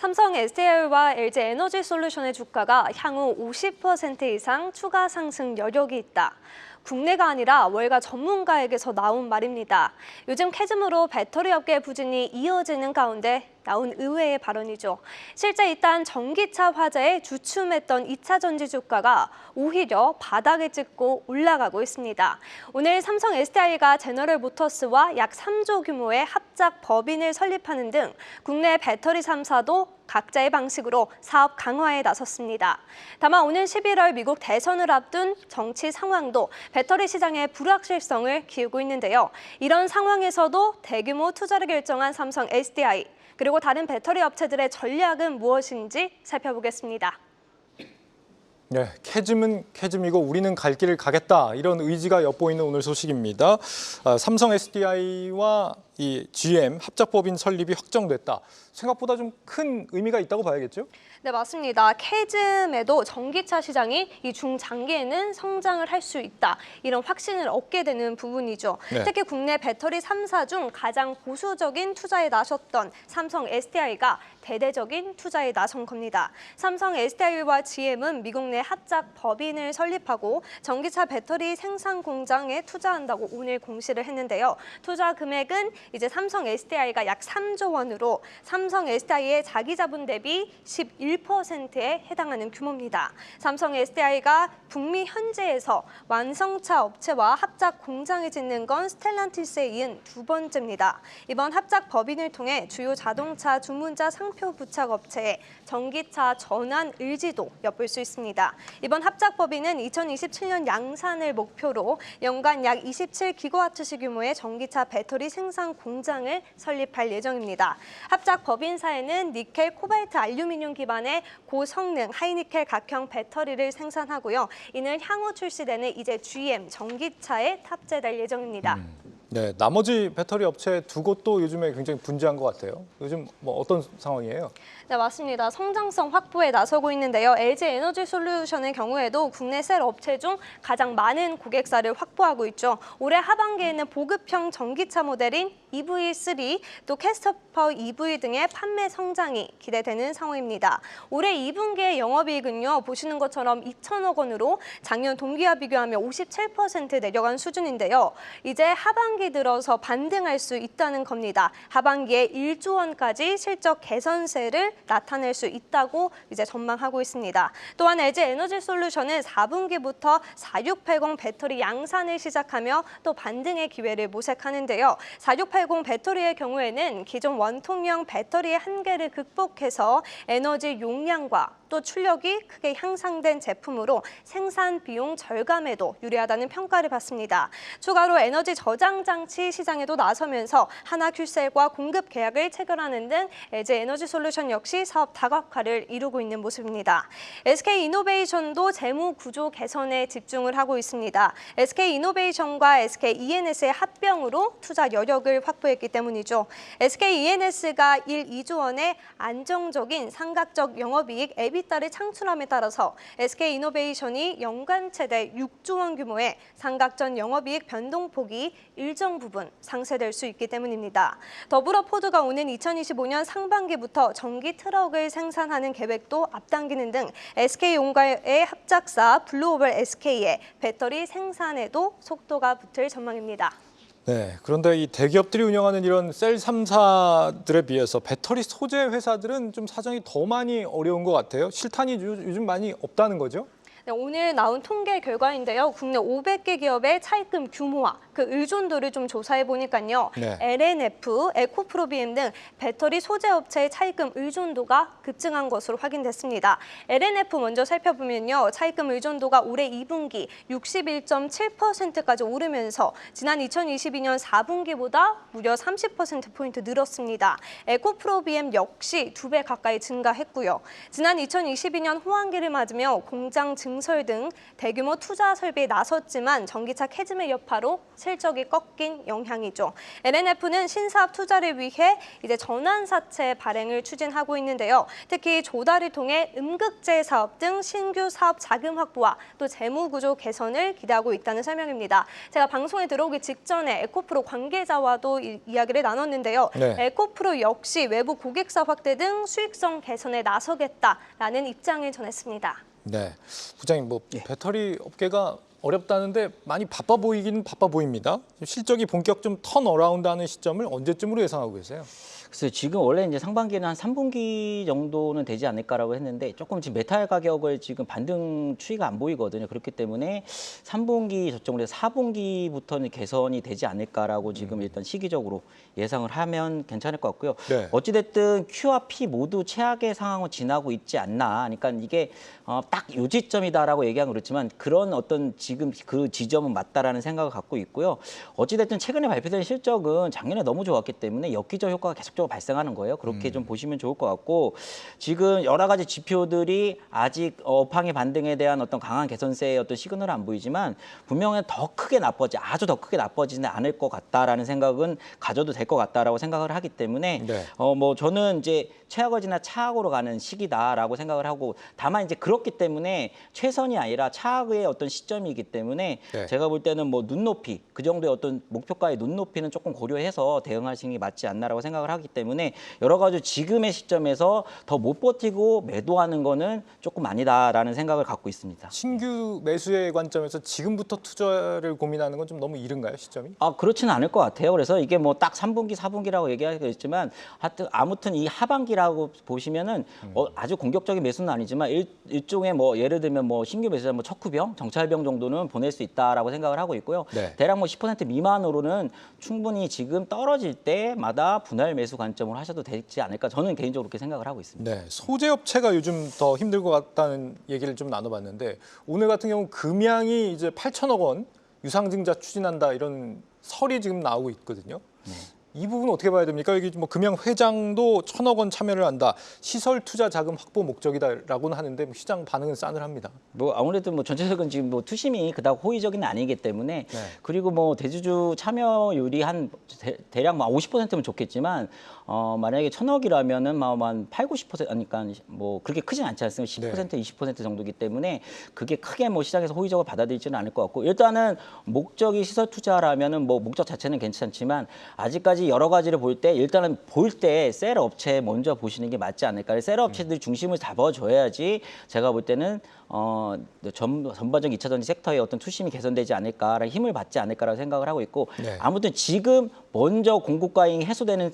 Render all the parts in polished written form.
삼성 SDI와 LG 에너지솔루션의 주가가 향후 50% 이상 추가 상승 여력이 있다. 국내가 아니라 월가 전문가에게서 나온 말입니다. 요즘 캐즘으로 배터리 업계 부진이 이어지는 가운데 나온 의외의 발언이죠. 실제 일단 전기차 화재에 주춤했던 2차 전지 주가가 오히려 바닥을 찍고 올라가고 있습니다. 오늘 삼성 SDI가 제너럴 모터스와 약 3조 규모의 합작 법인을 설립하는 등 국내 배터리 3사도 각자의 방식으로 사업 강화에 나섰습니다. 다만 오는 11월 미국 대선을 앞둔 정치 상황도 배터리 시장의 불확실성을 키우고 있는데요. 이런 상황에서도 대규모 투자를 결정한 삼성 SDI, 그리고 다른 배터리 업체들의 전략은 무엇인지 살펴보겠습니다. 네, 캐즘은 캐즘이고 우리는 갈 길을 가겠다, 이런 의지가 엿보이는 오늘 소식입니다. 삼성 SDI와 이 GM 합작법인 설립이 확정됐다. 생각보다 좀 큰 의미가 있다고 봐야겠죠? 네, 맞습니다. 캐즘에도 전기차 시장이 이 중장기에는 성장을 할 수 있다, 이런 확신을 얻게 되는 부분이죠. 네. 특히 국내 배터리 3사 중 가장 보수적인 투자에 나섰던 삼성 SDI가 대대적인 투자에 나선 겁니다. 삼성 SDI와 GM은 미국 내 합작 법인을 설립하고 전기차 배터리 생산 공장에 투자한다고 오늘 공시를 했는데요. 투자 금액은 이제 삼성 SDI가 약 3조 원으로 삼성 SDI의 자기 자본 대비 11%에 해당하는 규모입니다. 삼성 SDI가 북미 현지에서 완성차 업체와 합작 공장을 짓는 건 스텔란티스에 이은 두 번째입니다. 이번 합작 법인을 통해 주요 자동차 주문자 상표 부착 업체의 전기차 전환 의지도 엿볼 수 있습니다. 이번 합작 법인은 2027년 양산을 목표로 연간 약 27기가와트시 규모의 전기차 배터리 생산 공장을 설립할 예정입니다. 합작 법인사에는 니켈, 코발트, 알루미늄 기반의 고성능 하이니켈 각형 배터리를 생산하고요. 이는 향후 출시되는 이제 GM 전기차에 탑재될 예정입니다. 네, 나머지 배터리 업체 두 곳도 요즘에 굉장히 분주한 것 같아요. 요즘 뭐 어떤 상황이에요? 네, 맞습니다. 성장성 확보에 나서고 있는데요. LG 에너지솔루션의 경우에도 국내 셀 업체 중 가장 많은 고객사를 확보하고 있죠. 올해 하반기에는 보급형 전기차 모델인 EV3, 또 캐스터파워 EV 등의 판매 성장이 기대되는 상황입니다. 올해 2분기의 영업이익은요, 보시는 것처럼 2천억 원으로 작년 동기와 비교하면 57% 내려간 수준인데요. 이제 하반기 들어서 반등할 수 있다는 겁니다. 하반기에 1조 원까지 실적 개선세를 나타낼 수 있다고 이제 전망하고 있습니다. 또한 LG 에너지솔루션은 4분기부터 4680 배터리 양산을 시작하며 또 반등의 기회를 모색하는데요. 4680 배터리의 경우에는 기존 원통형 배터리의 한계를 극복해서 에너지 용량과 또 출력이 크게 향상된 제품으로 생산 비용 절감에도 유리하다는 평가를 받습니다. 추가로 에너지 저장 장치 시장에도 나서면서 하나큐셀과 공급 계약을 체결하는 등 LG 에너지솔루션 역시 사업 다각화를 이루고 있는 모습입니다. SK이노베이션도 재무 구조 개선에 집중을 하고 있습니다. SK이노베이션과 SKENS의 합병으로 투자 여력을 확보했기 때문이죠. SKENS가 2조 원의 안정적인 삼각적 영업이익 에비타를 창출함에 따라서 SK이노베이션이 연간 최대 6조 원 규모의 삼각전 영업이익 변동폭이 일정 부분 상쇄될 수 있기 때문입니다. 더불어 포드가 오는 2025년 상반기부터 전기 트럭을 생산하는 계획도 앞당기는 등 SK온과의 합작사 블루오벌 SK의 배터리 생산에도 속도가 붙을 전망입니다. 네, 그런데 이 대기업들이 운영하는 이런 셀 3사들에 비해서 배터리 소재 회사들은 좀 사정이 더 많이 어려운 것 같아요. 실탄이 요즘 많이 없다는 거죠? 네, 오늘 나온 통계 결과인데요. 국내 500개 기업의 차입금 규모와 그 의존도를 좀 조사해 보니까요. 네. LNF, 에코프로비엠 등 배터리 소재 업체의 차입금 의존도가 급증한 것으로 확인됐습니다. LNF 먼저 살펴보면요. 차입금 의존도가 올해 2분기 61.7%까지 오르면서 지난 2022년 4분기보다 무려 30%포인트 늘었습니다. 에코프로비엠 역시 2배 가까이 증가했고요. 지난 2022년 호황기를 맞으며 공장 증 증설 등 대규모 투자 설비에 나섰지만 전기차 캐즘의 여파로 실적이 꺾인 영향이죠. LNF는 신사업 투자를 위해 이제 전환사채 발행을 추진하고 있는데요. 특히 조달을 통해 음극재 사업 등 신규 사업 자금 확보와 또 재무 구조 개선을 기대하고 있다는 설명입니다. 제가 방송에 들어오기 직전에 에코프로 관계자와도 이야기를 나눴는데요. 네. 에코프로 역시 외부 고객사 확대 등 수익성 개선에 나서겠다라는 입장을 전했습니다. 네, 부장님 배터리 업계가 어렵다는데 많이 바빠 보이긴 바빠 보입니다. 실적이 본격 좀 턴어라운드하는 시점을 언제쯤으로 예상하고 계세요? 그래서 지금 원래 이제 상반기는 한 3분기 정도는 되지 않을까라고 했는데 조금 지금 메탈 가격을 지금 반등 추이가 안 보이거든요. 그렇기 때문에 3분기 저쪽으로 해서 4분기부터는 개선이 되지 않을까라고 지금 일단 시기적으로 예상을 하면 괜찮을 것 같고요. 네. 어찌됐든 Q와 P 모두 최악의 상황을 지나고 있지 않나. 그러니까 이게 딱 요 지점이다라고 얘기하면 그렇지만 그런 어떤 지금 그 지점은 맞다라는 생각을 갖고 있고요. 어찌됐든 최근에 발표된 실적은 작년에 너무 좋았기 때문에 엽기적 효과가 계속적으로 발생하는 거예요. 그렇게 좀 보시면 좋을 것 같고 지금 여러 가지 지표들이 아직 업황의 반등에 대한 어떤 강한 개선세의 어떤 시그널은 안 보이지만 분명히 더 크게 아주 더 크게 나빠지지는 않을 것 같다라는 생각은 가져도 될 것 같다라고 생각을 하기 때문에 네. 저는 이제 최악을 지나 차악으로 가는 시기다라고 생각을 하고 다만 이제 그렇기 때문에 최선이 아니라 차악의 어떤 시점이기 때문에 네. 제가 볼 때는 눈높이 그 정도의 어떤 목표가의 눈높이는 조금 고려해서 대응하시는 게 맞지 않나라고 생각을 하기 때문에 여러 가지 지금의 시점에서 더 못 버티고 매도하는 거는 조금 아니다라는 생각을 갖고 있습니다. 신규 매수의 관점에서 지금부터 투자를 고민하는 건 좀 너무 이른가요, 시점이? 그렇지는 않을 것 같아요. 그래서 이게 딱 3분기, 4분기라고 얘기하겠지만 하여튼 아무튼 이 하반기라고 보시면은 아주 공격적인 매수는 아니지만 일종의 예를 들면 신규 매수자 척후병, 정찰병 정도는 보낼 수 있다라고 생각을 하고 있고요. 네. 대략 10% 미만으로는 충분히 지금 떨어질 때마다 분할 매수 관점으로 하셔도 되지 않을까 저는 개인적으로 그렇게 생각을 하고 있습니다. 네, 소재 업체가 요즘 더 힘들 것 같다는 얘기를 좀 나눠봤는데 오늘 같은 경우 금양이 이제 8천억 원 유상증자 추진한다 이런 설이 지금 나오고 있거든요. 이 부분 어떻게 봐야 됩니까? 여기 금양 회장도 1,000억 원 참여를 한다. 시설 투자 자금 확보 목적이다라고는 하는데 시장 반응은 싸늘합니다. 아무래도 전체적인 지금 투심이 그닥 호의적인 아니기 때문에 네. 그리고 대주주 참여율이 한 대략 50%면 좋겠지만 만약에 1,000억이라면은 한 8, 90% 그러니까 그렇게 크진 않지 않습니까? 10%, 20% 정도이기 때문에 그게 크게 시장에서 호의적으로 받아들이지는 않을 것 같고 일단은 목적이 시설 투자라면은 목적 자체는 괜찮지만 아직까지 여러 가지를 볼 때 일단은 셀 업체 먼저 보시는 게 맞지 않을까. 셀 업체들이 중심을 잡아줘야지 제가 볼 때는 전반적 2차 전지 섹터의 어떤 투심이 개선되지 않을까라는 힘을 받지 않을까라고 생각을 하고 있고 네. 아무튼 지금 먼저 공급과잉이 해소되는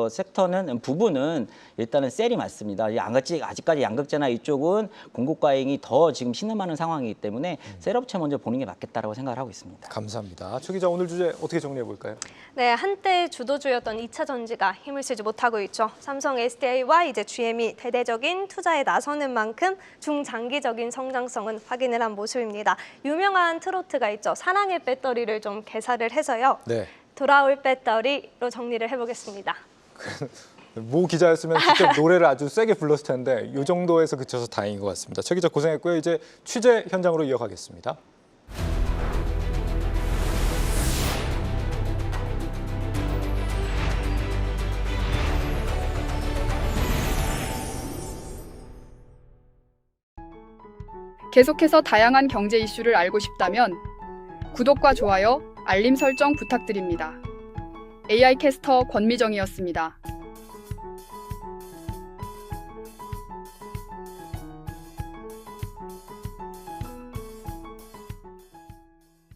섹터는 부분은 일단은 셀이 맞습니다. 아직까지 양극재나 이쪽은 공급과잉이 더 지금 신음하는 상황이기 때문에 셀 업체 먼저 보는 게 맞겠다라고 생각을 하고 있습니다. 감사합니다. 최 기자 오늘 주제 어떻게 정리해 볼까요? 네, 한때 주도주였던 2차 전지가 힘을 쓰지 못하고 있죠. 삼성 SDI와 이제 GM이 대대적인 투자에 나서는 만큼 중장기적인 성장성은 확인을 한 모습입니다. 유명한 트로트가 있죠. 사랑의 배터리를 좀 개사를 해서요. 네. 돌아올 배터리로 정리를 해보겠습니다. 모 기자였으면 직접 노래를 아주 세게 불렀을 텐데 이 정도에서 그쳐서 다행인 것 같습니다. 최 기자 고생했고요. 이제 취재 현장으로 이어가겠습니다. 계속해서 다양한 경제 이슈를 알고 싶다면 구독과 좋아요, 알림 설정 부탁드립니다. AI 캐스터 권미정이었습니다.